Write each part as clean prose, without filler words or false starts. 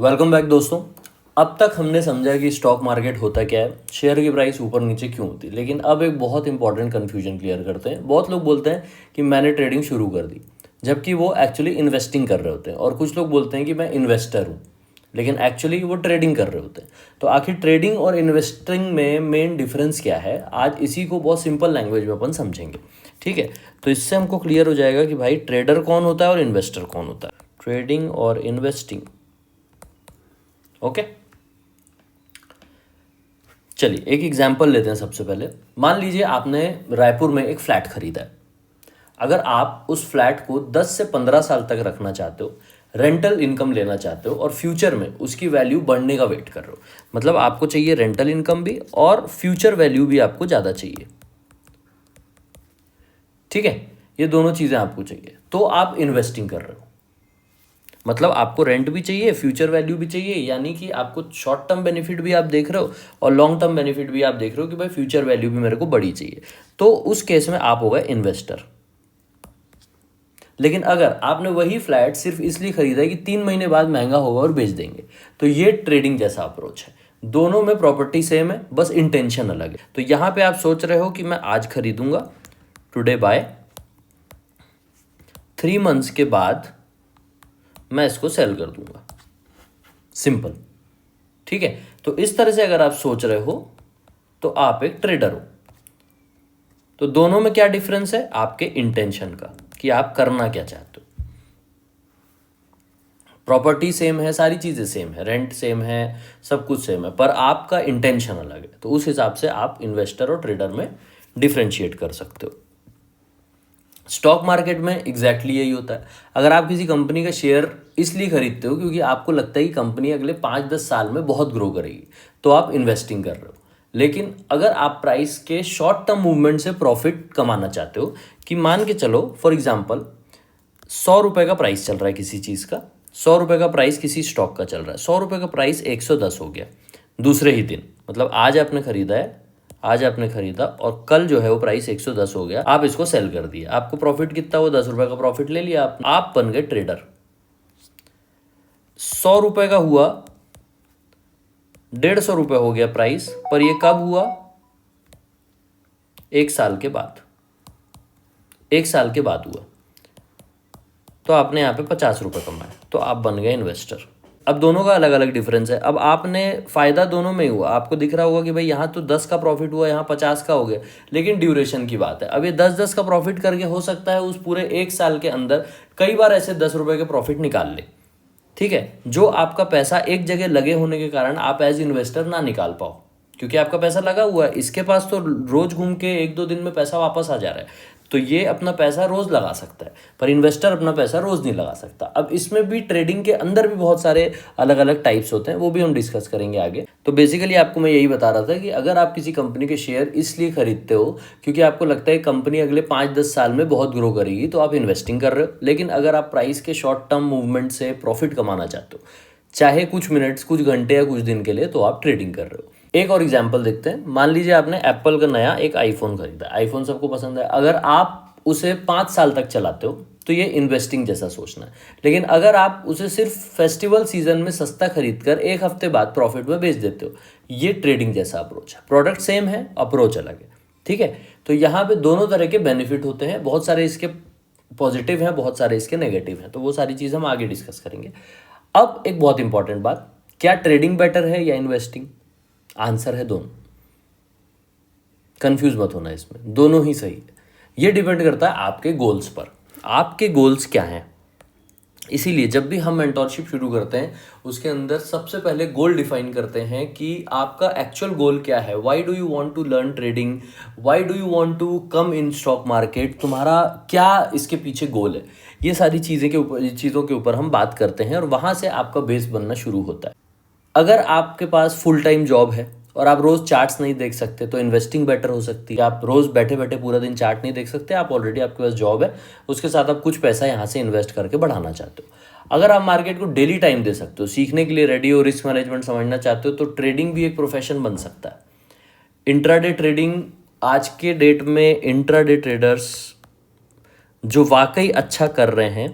Welcome back दोस्तों। अब तक हमने समझा कि स्टॉक मार्केट होता क्या है, शेयर की प्राइस ऊपर नीचे क्यों होती है। लेकिन अब एक बहुत इंपॉर्टेंट कन्फ्यूजन क्लियर करते हैं। बहुत लोग बोलते हैं कि मैंने ट्रेडिंग शुरू कर दी, जबकि वो एक्चुअली इन्वेस्टिंग कर रहे होते हैं। और कुछ लोग बोलते हैं कि मैं इन्वेस्टर हूँ, लेकिन एक्चुअली वो ट्रेडिंग कर रहे होते हैं। तो आखिर ट्रेडिंग और इन्वेस्टिंग में मेन डिफरेंस क्या है, आज इसी को बहुत सिंपल लैंग्वेज में अपन समझेंगे। ठीक है, तो इससे हमको क्लियर हो जाएगा कि भाई ट्रेडर कौन होता है और इन्वेस्टर कौन होता है, ट्रेडिंग और इन्वेस्टिंग। ओके, चलिए एक एग्जाम्पल लेते हैं। सबसे पहले मान लीजिए आपने रायपुर में एक फ्लैट खरीदा है। अगर आप उस फ्लैट को 10 से 15 साल तक रखना चाहते हो, रेंटल इनकम लेना चाहते हो और फ्यूचर में उसकी वैल्यू बढ़ने का वेट कर रहे हो, मतलब आपको चाहिए रेंटल इनकम भी और फ्यूचर वैल्यू भी आपको ज़्यादा चाहिए। ठीक है, ये दोनों चीज़ें आपको चाहिए, तो आप इन्वेस्टिंग कर रहे हो। मतलब आपको रेंट भी चाहिए, फ्यूचर वैल्यू भी चाहिए, यानी कि आपको शॉर्ट टर्म बेनिफिट भी आप देख रहे हो और लॉन्ग टर्म बेनिफिट भी आप देख रहे हो कि भाई फ्यूचर वैल्यू भी मेरे को बड़ी चाहिए। तो उस केस में आप हो गए इन्वेस्टर। लेकिन अगर आपने वही फ्लैट सिर्फ इसलिए खरीदा है कि 3 महीने बाद महंगा होगा और बेच देंगे, तो ये ट्रेडिंग जैसा अप्रोच है। दोनों में प्रॉपर्टी सेम है, बस इंटेंशन अलग है। तो यहां पे आप सोच रहे हो कि मैं आज खरीदूंगा, टुडे बाय, 3 मंथ्स के बाद मैं इसको सेल कर दूंगा, सिंपल। ठीक है, तो इस तरह से अगर आप सोच रहे हो तो आप एक ट्रेडर हो। तो दोनों में क्या डिफरेंस है, आपके इंटेंशन का, कि आप करना क्या चाहते हो। प्रॉपर्टी सेम है, सारी चीजें सेम है, रेंट सेम है, सब कुछ सेम है, पर आपका इंटेंशन अलग है। तो उस हिसाब से आप इन्वेस्टर और ट्रेडर में डिफ्रेंशिएट कर सकते हो। स्टॉक मार्केट में एग्जैक्टली यही होता है। अगर आप किसी कंपनी का शेयर इसलिए खरीदते हो क्योंकि आपको लगता है कि कंपनी अगले 5-10 साल में बहुत ग्रो करेगी, तो आप इन्वेस्टिंग कर रहे हो। लेकिन अगर आप प्राइस के शॉर्ट टर्म मूवमेंट से प्रॉफिट कमाना चाहते हो, कि मान के चलो फॉर एग्जांपल 100 रुपये का प्राइस चल रहा है किसी चीज़ का, 100 रुपये का प्राइस किसी स्टॉक का चल रहा है, 100 रुपये का प्राइस 110 हो गया दूसरे ही दिन। मतलब आज आपने खरीदा है, आज आपने खरीदा और कल जो है वो प्राइस 110 हो गया, आप इसको सेल कर दिया। आपको प्रॉफिट कितना हुआ, 10 रुपये का प्रॉफिट ले लिया आप बन गए ट्रेडर। 100 रुपये का हुआ, 150 रुपये हो गया प्राइस, पर ये कब हुआ, 1 साल के बाद। 1 साल के बाद हुआ, तो आपने यहाँ पे 50 रुपये कमाए, तो आप बन गए इन्वेस्टर। अब दोनों का अलग अलग डिफरेंस है। अब आपने फायदा दोनों में ही हुआ, आपको दिख रहा होगा कि भाई यहाँ तो 10 का प्रॉफिट हुआ, यहाँ 50 का हो गया, लेकिन ड्यूरेशन की बात है। अब ये 10-10 का प्रॉफिट करके हो सकता है उस पूरे 1 साल के अंदर कई बार ऐसे 10 रुपये के प्रॉफिट निकाल ले। ठीक है, जो आपका पैसा एक जगह लगे होने के कारण आप एज इन्वेस्टर ना निकाल पाओ, क्योंकि आपका पैसा लगा हुआ है। इसके पास तो रोज घूम के 1-2 दिन में पैसा वापस आ जा रहा है, तो ये अपना पैसा रोज लगा सकता है, पर इन्वेस्टर अपना पैसा रोज नहीं लगा सकता। अब इसमें भी ट्रेडिंग के अंदर भी बहुत सारे अलग अलग टाइप्स होते हैं, वो भी हम डिस्कस करेंगे आगे। तो बेसिकली आपको मैं यही बता रहा था कि अगर आप किसी कंपनी के शेयर इसलिए खरीदते हो क्योंकि आपको लगता है कंपनी अगले 5-10 साल में बहुत ग्रो करेगी, तो आप इन्वेस्टिंग कर रहे हो। लेकिन अगर आप प्राइस के शॉर्ट टर्म मूवमेंट से प्रॉफिट कमाना चाहते हो, चाहे कुछ मिनट्स, कुछ घंटे या कुछ दिन के लिए, तो आप ट्रेडिंग कर रहे हो। एक और एग्जांपल देखते हैं। मान लीजिए आपने एप्पल का नया एक आईफोन खरीदा। आईफोन सबको पसंद है। अगर आप उसे 5 साल तक चलाते हो तो ये इन्वेस्टिंग जैसा सोचना है। लेकिन अगर आप उसे सिर्फ फेस्टिवल सीजन में सस्ता खरीद कर 1 हफ्ते बाद प्रॉफिट में बेच देते हो, ये ट्रेडिंग जैसा अप्रोच है। प्रोडक्ट सेम है, अप्रोच अलग है। ठीक है, तो यहाँ पे दोनों तरह के बेनिफिट होते हैं। बहुत सारे इसके पॉजिटिव हैं, बहुत सारे इसके नेगेटिव हैं, तो वो सारी चीज़ हम आगे डिस्कस करेंगे। अब एक बहुत इंपॉर्टेंट बात, क्या ट्रेडिंग बेटर है या इन्वेस्टिंग? आंसर है दोनों। कंफ्यूज मत होना इसमें, दोनों ही सही है। ये डिपेंड करता है आपके गोल्स पर। आपके गोल्स क्या हैं? इसीलिए जब भी हम मेंटोरशिप शुरू करते हैं उसके अंदर सबसे पहले गोल डिफाइन करते हैं कि आपका एक्चुअल गोल क्या है। Why do you want to learn trading, why do you want to come in stock market, तुम्हारा क्या इसके पीछे गोल है। ये सारी चीज़ों के ऊपर हम बात करते हैं और वहाँ से आपका बेस बनना शुरू होता है। अगर आपके पास फुल टाइम जॉब है और आप रोज चार्ट्स नहीं देख सकते, तो इन्वेस्टिंग बेटर हो सकती है। आप रोज बैठे बैठे पूरा दिन चार्ट नहीं देख सकते, आप ऑलरेडी आपके पास जॉब है, उसके साथ आप कुछ पैसा यहाँ से इन्वेस्ट करके बढ़ाना चाहते हो। अगर आप मार्केट को डेली टाइम दे सकते हो, सीखने के लिए रेडी हो, रिस्क मैनेजमेंट समझना चाहते हो, तो ट्रेडिंग भी एक प्रोफेशन बन सकता है। इंट्राडे ट्रेडिंग, आज के डेट में इंट्राडे ट्रेडर्स जो वाकई अच्छा कर रहे हैं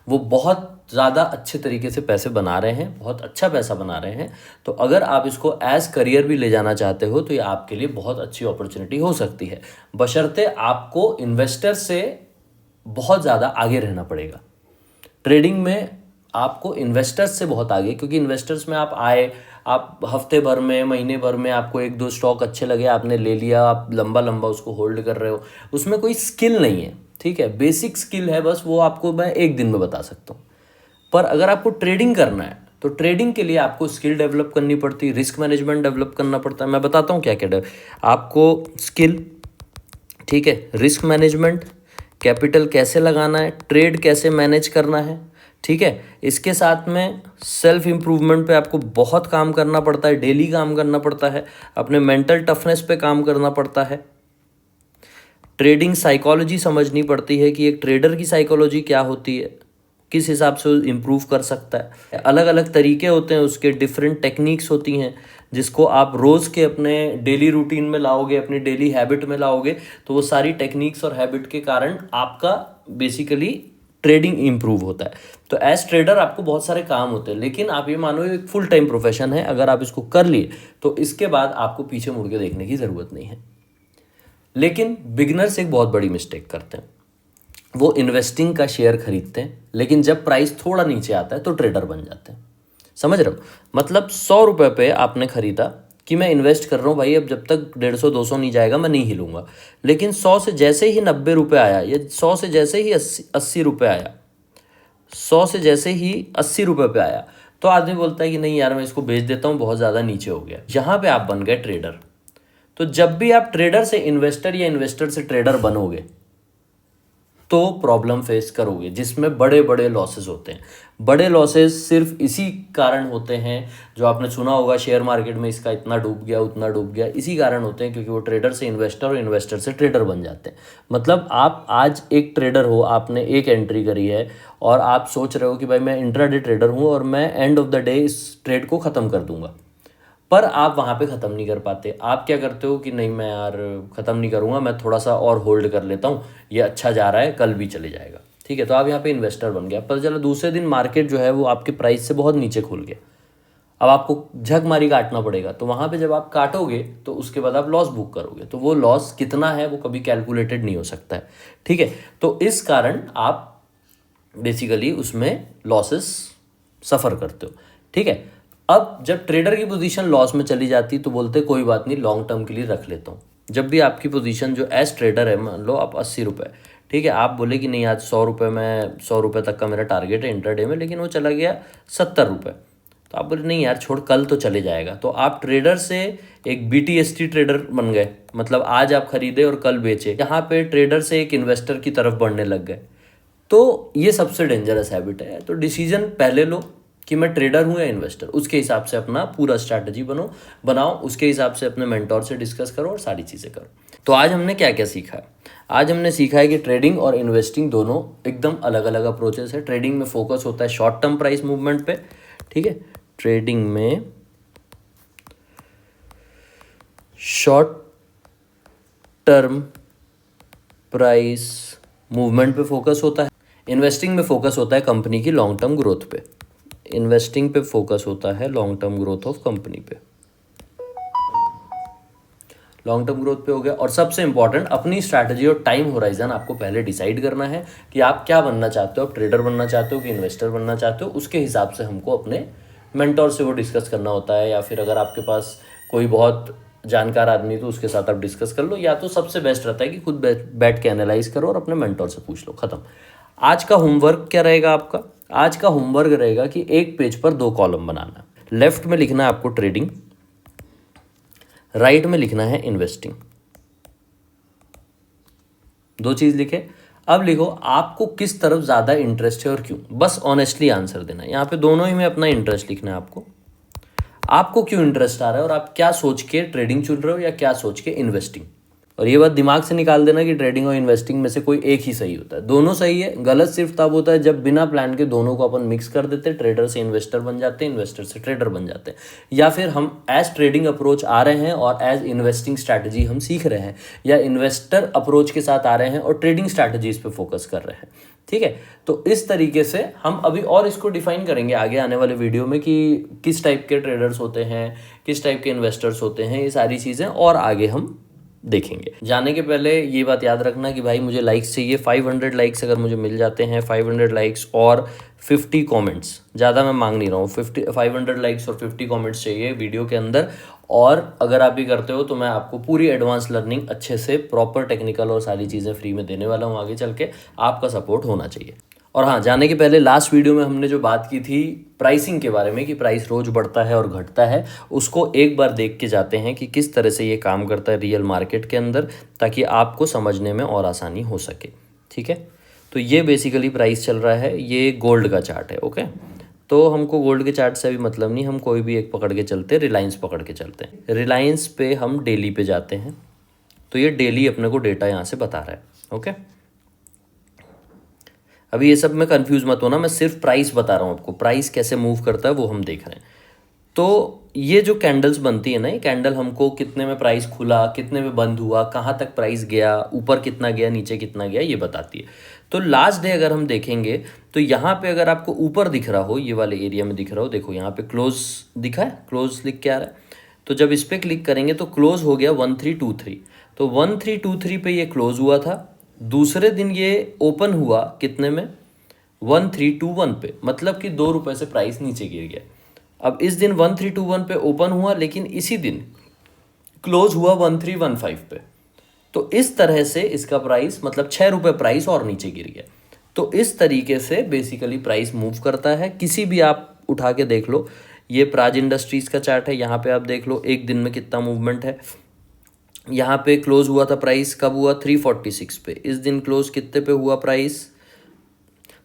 वो बहुत ज़्यादा अच्छे तरीके से पैसे बना रहे हैं, बहुत अच्छा पैसा बना रहे हैं। तो अगर आप इसको एज करियर भी ले जाना चाहते हो तो ये आपके लिए बहुत अच्छी अपॉर्चुनिटी हो सकती है, बशर्ते आपको इन्वेस्टर से बहुत ज़्यादा आगे रहना पड़ेगा। ट्रेडिंग में आपको इन्वेस्टर्स से बहुत आगे, क्योंकि इन्वेस्टर्स में आप आए, आप हफ्ते भर में, महीने भर में आपको एक दो स्टॉक अच्छे लगे, आपने ले लिया, आप लंबा लंबा उसको होल्ड कर रहे हो, उसमें कोई स्किल नहीं है, ठीक है, बेसिक स्किल है बस, वो आपको मैं एक दिन में बता सकता हूँ। पर अगर आपको ट्रेडिंग करना है तो ट्रेडिंग के लिए आपको स्किल डेवलप करनी पड़ती है, रिस्क मैनेजमेंट डेवलप करना पड़ता है। मैं बताता हूँ क्या क्या आपको स्किल, ठीक है, रिस्क मैनेजमेंट, कैपिटल कैसे लगाना है, ट्रेड कैसे मैनेज करना है, ठीक है। इसके साथ में सेल्फ इम्प्रूवमेंट पे आपको बहुत काम करना पड़ता है, डेली काम करना पड़ता है, अपने मेंटल टफनेस पे काम करना पड़ता है। ट्रेडिंग साइकोलॉजी समझनी पड़ती है कि एक ट्रेडर की साइकोलॉजी क्या होती है, किस हिसाब से इम्प्रूव कर सकता है। अलग अलग तरीके होते हैं उसके, डिफरेंट टेक्निक्स होती हैं जिसको आप रोज़ के अपने डेली रूटीन में लाओगे, अपनी डेली हैबिट में लाओगे, तो वो सारी टेक्निक्स और हैबिट के कारण आपका बेसिकली ट्रेडिंग इम्प्रूव होता है। तो एज ट्रेडर आपको बहुत सारे काम होते हैं, लेकिन आप ये मानो एक फुल टाइम प्रोफेशन है। अगर आप इसको कर लिए तो इसके बाद आपको पीछे मुड़ के देखने की ज़रूरत नहीं है। लेकिन बिगिनर्स एक बहुत बड़ी मिस्टेक करते हैं, वो इन्वेस्टिंग का शेयर खरीदते हैं, लेकिन जब प्राइस थोड़ा नीचे आता है तो ट्रेडर बन जाते हैं। समझ रहे हो? मतलब 100 रुपये पे आपने खरीदा कि मैं इन्वेस्ट कर रहा हूँ भाई, अब जब तक 150-200 नहीं जाएगा मैं नहीं हिलूंगा। लेकिन 100 से जैसे ही 90 रुपये आया, या 100 से जैसे ही 80 रुपये आया, 100 से जैसे ही 80 रुपये पे आया, तो आदमी बोलता है कि नहीं यार मैं इसको बेच देता हूँ, बहुत ज़्यादा नीचे हो गया। यहाँ पे आप बन गए ट्रेडर। तो जब भी आप ट्रेडर से इन्वेस्टर या इन्वेस्टर से ट्रेडर बनोगे तो प्रॉब्लम फेस करोगे, जिसमें बड़े बड़े लॉसेस होते हैं। बड़े लॉसेस सिर्फ इसी कारण होते हैं, जो आपने सुना होगा शेयर मार्केट में इसका इतना डूब गया, उतना डूब गया, इसी कारण होते हैं क्योंकि वो ट्रेडर से इन्वेस्टर और इन्वेस्टर से ट्रेडर बन जाते हैं। मतलब आप आज एक ट्रेडर हो, आपने एक एंट्री करी है और आप सोच रहे हो कि भाई मैं इंट्राडे ट्रेडर हूँ और मैं एंड ऑफ द डे इस ट्रेड को ख़त्म कर दूंगा, पर आप वहाँ पे ख़त्म नहीं कर पाते। आप क्या करते हो कि नहीं मैं यार ख़त्म नहीं करूँगा, मैं थोड़ा सा और होल्ड कर लेता हूँ, ये अच्छा जा रहा है, कल भी चले जाएगा, ठीक है। तो आप यहाँ पे इन्वेस्टर बन गया, पर चलो दूसरे दिन मार्केट जो है वो आपके प्राइस से बहुत नीचे खुल गया, अब आपको झक मारी काटना पड़ेगा। तो वहाँ पे जब आप काटोगे तो उसके बाद आप लॉस बुक करोगे, तो वो लॉस कितना है वो कभी कैलकुलेटेड नहीं हो सकता है, ठीक है। तो इस कारण आप बेसिकली उसमें लॉसेस सफ़र करते हो, ठीक है। अब जब ट्रेडर की पोजीशन लॉस में चली जाती तो बोलते कोई बात नहीं, लॉन्ग टर्म के लिए रख लेता हूँ। जब भी आपकी पोजीशन जो एज ट्रेडर है, मान लो आप 80 रुपये, ठीक है, आप बोले कि नहीं आज 100 रुपये में, 100 रुपये तक का मेरा टारगेट है इंट्राडे में, लेकिन वो चला गया 70 रुपये, तो आप बोले नहीं यार छोड़, कल तो चले जाएगा। तो आप ट्रेडर से एक BTST ट्रेडर बन गए, मतलब आज आप खरीदे और कल बेचे। यहाँ पे ट्रेडर से एक इन्वेस्टर की तरफ बढ़ने लग गए। तो ये सबसे डेंजरस हैबिट है। तो डिसीजन पहले लो कि मैं ट्रेडर हूँ या इन्वेस्टर, उसके हिसाब से अपना पूरा स्ट्रैटेजी बनाओ, उसके हिसाब से अपने मेंटोर से डिस्कस करो और सारी चीज़ें करो। तो आज हमने क्या क्या सीखा है? आज हमने सीखा है कि ट्रेडिंग और इन्वेस्टिंग दोनों एकदम अलग अलग अप्रोचेस है। ट्रेडिंग में फोकस होता है शॉर्ट टर्म प्राइस मूवमेंट पे, ठीक है, ट्रेडिंग में शॉर्ट टर्म प्राइस मूवमेंट पे फोकस होता है। इन्वेस्टिंग में फोकस होता है कंपनी की लॉन्ग टर्म ग्रोथ पे। इन्वेस्टिंग पे फोकस होता है long term growth of company पे, लॉन्ग टर्म ग्रोथ पे हो गया। और सबसे इंपॉर्टेंट, अपनी स्ट्रैटेजी और टाइम होराइजन आपको पहले डिसाइड करना है कि आप क्या बनना चाहते हो, आप ट्रेडर बनना चाहते हो कि इन्वेस्टर बनना चाहते हो। उसके हिसाब से हमको अपने मेंटोर से वो डिस्कस करना होता है, या फिर अगर आपके पास कोई बहुत जानकार आदमी तो उसके साथ आप डिस्कस कर लो, या तो सबसे बेस्ट रहता है कि खुद बैठ के एनालाइज करो और अपने मेंटोर से पूछ लो, खत्म। आज का होमवर्क क्या रहेगा आपका? आज का होमवर्क रहेगा कि एक पेज पर 2 कॉलम बनाना। लेफ्ट में लिखना है आपको ट्रेडिंग, राइट में लिखना है इन्वेस्टिंग। 2 चीज़ लिखे। अब लिखो आपको किस तरफ ज़्यादा इंटरेस्ट है और क्यों, बस ऑनेस्टली आंसर देना है। यहाँ पे दोनों ही में अपना इंटरेस्ट लिखना है आपको क्यों इंटरेस्ट आ रहा है और आप क्या सोच के ट्रेडिंग चुन रहे हो या क्या सोच के इन्वेस्टिंग। और ये बात दिमाग से निकाल देना कि ट्रेडिंग और इन्वेस्टिंग में से कोई एक ही सही होता है। दोनों सही है, गलत सिर्फ तब होता है जब बिना प्लान के दोनों को अपन मिक्स कर देते हैं, ट्रेडर से इन्वेस्टर बन जाते हैं, इन्वेस्टर से ट्रेडर बन जाते हैं, या फिर हम एज ट्रेडिंग अप्रोच आ रहे हैं और एज इन्वेस्टिंग स्ट्रैटेजी हम सीख रहे हैं, या इन्वेस्टर अप्रोच के साथ आ रहे हैं और ट्रेडिंग स्ट्रैटेजीज पे फोकस कर रहे हैं। ठीक है, तो इस तरीके से हम अभी और इसको डिफाइन करेंगे आगे आने वाले वीडियो में कि किस टाइप के ट्रेडर्स होते हैं, किस टाइप के इन्वेस्टर्स होते हैं, ये सारी चीज़ें और आगे हम देखेंगे। जाने के पहले ये बात याद रखना कि भाई मुझे लाइक्स चाहिए, 500 लाइक्स अगर मुझे मिल जाते हैं, 500 लाइक्स और 50 कमेंट्स, ज़्यादा मैं मांग नहीं रहा हूँ, 500 लाइक्स और 50 कमेंट्स चाहिए वीडियो के अंदर। और अगर आप भी करते हो तो मैं आपको पूरी एडवांस लर्निंग अच्छे से प्रॉपर टेक्निकल और सारी चीज़ें फ्री में देने वाला हूँ आगे चल के, आपका सपोर्ट होना चाहिए। और हाँ, जाने के पहले लास्ट वीडियो में हमने जो बात की थी प्राइसिंग के बारे में कि प्राइस रोज बढ़ता है और घटता है, उसको एक बार देख के जाते हैं कि किस तरह से ये काम करता है रियल मार्केट के अंदर, ताकि आपको समझने में और आसानी हो सके। ठीक है, तो ये बेसिकली प्राइस चल रहा है, ये गोल्ड का चार्ट है। ओके, तो हमको गोल्ड के चार्ट से अभी मतलब नहीं, हम कोई भी एक पकड़ के चलते हैं, रिलायंस पकड़ के चलते हैं। रिलायंस पे हम डेली पे जाते हैं, तो ये डेली अपने को डेटा यहाँ से बता रहा है। ओके, अभी ये सब में कंफ्यूज मत होना, मैं सिर्फ प्राइस बता रहा हूँ आपको, प्राइस कैसे मूव करता है वो हम देख रहे हैं। तो ये जो कैंडल्स बनती है ना, ये कैंडल हमको कितने में प्राइस खुला, कितने में बंद हुआ, कहाँ तक प्राइस गया, ऊपर कितना गया, नीचे कितना गया, ये बताती है। तो लास्ट डे अगर हम देखेंगे तो यहाँ पे अगर आपको ऊपर दिख रहा हो, ये वाले एरिया में दिख रहा हो, देखो यहाँ पे क्लोज दिखा है, क्लोज लिख के आ रहा है। तो जब इस पर क्लिक करेंगे तो क्लोज हो गया 1323, तो 1323 पे ये क्लोज हुआ था। दूसरे दिन ये ओपन हुआ कितने में, 1321 पे, मतलब कि 2 रुपये से प्राइस नीचे गिर गया। अब इस दिन 1321 पे ओपन हुआ, लेकिन इसी दिन क्लोज हुआ 1315 पे। तो इस तरह से इसका प्राइस मतलब 6 रुपये प्राइस और नीचे गिर गया। तो इस तरीके से बेसिकली प्राइस मूव करता है। किसी भी आप उठा के देख लो, ये प्राज इंडस्ट्रीज का चार्ट है, यहाँ पे आप देख लो एक दिन में कितना मूवमेंट है। यहाँ पे क्लोज हुआ था प्राइस, कब हुआ, 346 पे। इस दिन क्लोज कितने पे हुआ प्राइस,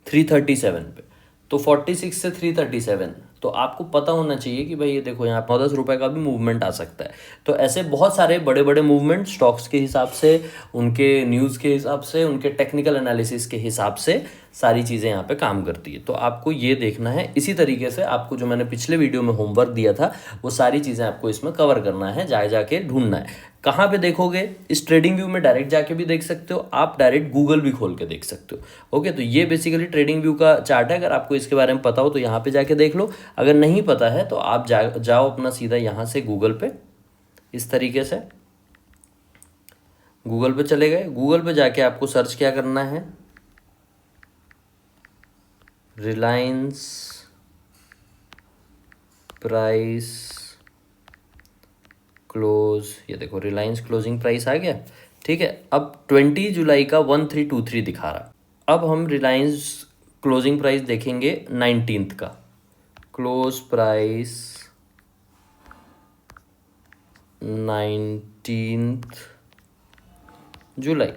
337 पे। तो 46 से 337, तो आपको पता होना चाहिए कि भाई ये देखो यहाँ 9-10 रुपए का भी मूवमेंट आ सकता है। तो ऐसे बहुत सारे बड़े बड़े मूवमेंट स्टॉक्स के हिसाब से, उनके न्यूज़ के हिसाब से, उनके टेक्निकल एनालिसिस के हिसाब से सारी चीज़ें यहाँ पे काम करती है। तो आपको ये देखना है। इसी तरीके से आपको जो मैंने पिछले वीडियो में होमवर्क दिया था वो सारी चीज़ें आपको इसमें कवर करना है, जाके ढूंढना है। कहाँ पे देखोगे, इस ट्रेडिंग व्यू में डायरेक्ट जाके भी देख सकते हो, आप डायरेक्ट गूगल भी खोल के देख सकते हो। ओके, तो ये बेसिकली ट्रेडिंग व्यू का चार्ट है। अगर आपको इसके बारे में पता हो तो यहाँ पे जाके देख लो, अगर नहीं पता है तो आप जाओ अपना सीधा यहाँ से गूगल पे, इस तरीके से गूगल पे चले गए। गूगल पे जाके आपको सर्च क्या करना है, रिलायंस प्राइस क्लोज, ये देखो रिलायंस क्लोजिंग प्राइस आ गया। ठीक है, अब 20 जुलाई का 1323 दिखा रहा। अब हम रिलायंस क्लोजिंग प्राइस देखेंगे 19th का, क्लोज प्राइस 19th जुलाई।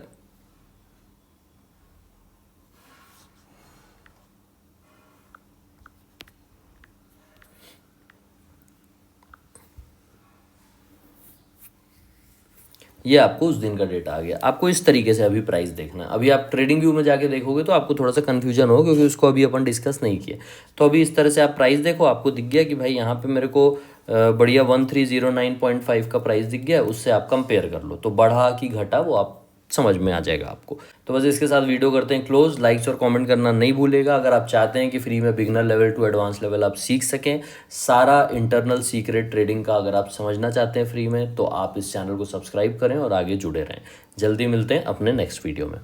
ये आपको उस दिन का डेटा आ गया। आपको इस तरीके से अभी प्राइस देखना है। अभी आप ट्रेडिंग व्यू में जाके देखोगे तो आपको थोड़ा सा कन्फ्यूजन हो, क्योंकि उसको अभी अपन डिस्कस नहीं किए। तो अभी इस तरह से आप प्राइस देखो, आपको दिख गया कि भाई यहाँ पे मेरे को बढ़िया 1309.5 का प्राइस दिख गया, उससे आप कंपेयर कर लो। तो बढ़ा कि घटा वो आप समझ में आ जाएगा आपको। तो बस इसके साथ वीडियो करते हैं क्लोज। लाइक्स और कमेंट करना नहीं भूलेगा अगर आप चाहते हैं कि फ्री में beginner level to advance level आप सीख सकें, सारा इंटरनल सीक्रेट ट्रेडिंग का अगर आप समझना चाहते हैं फ्री में, तो आप इस चैनल को सब्सक्राइब करें और आगे जुड़े रहें। जल्दी मिलते हैं अपने नेक्स्ट वीडियो में।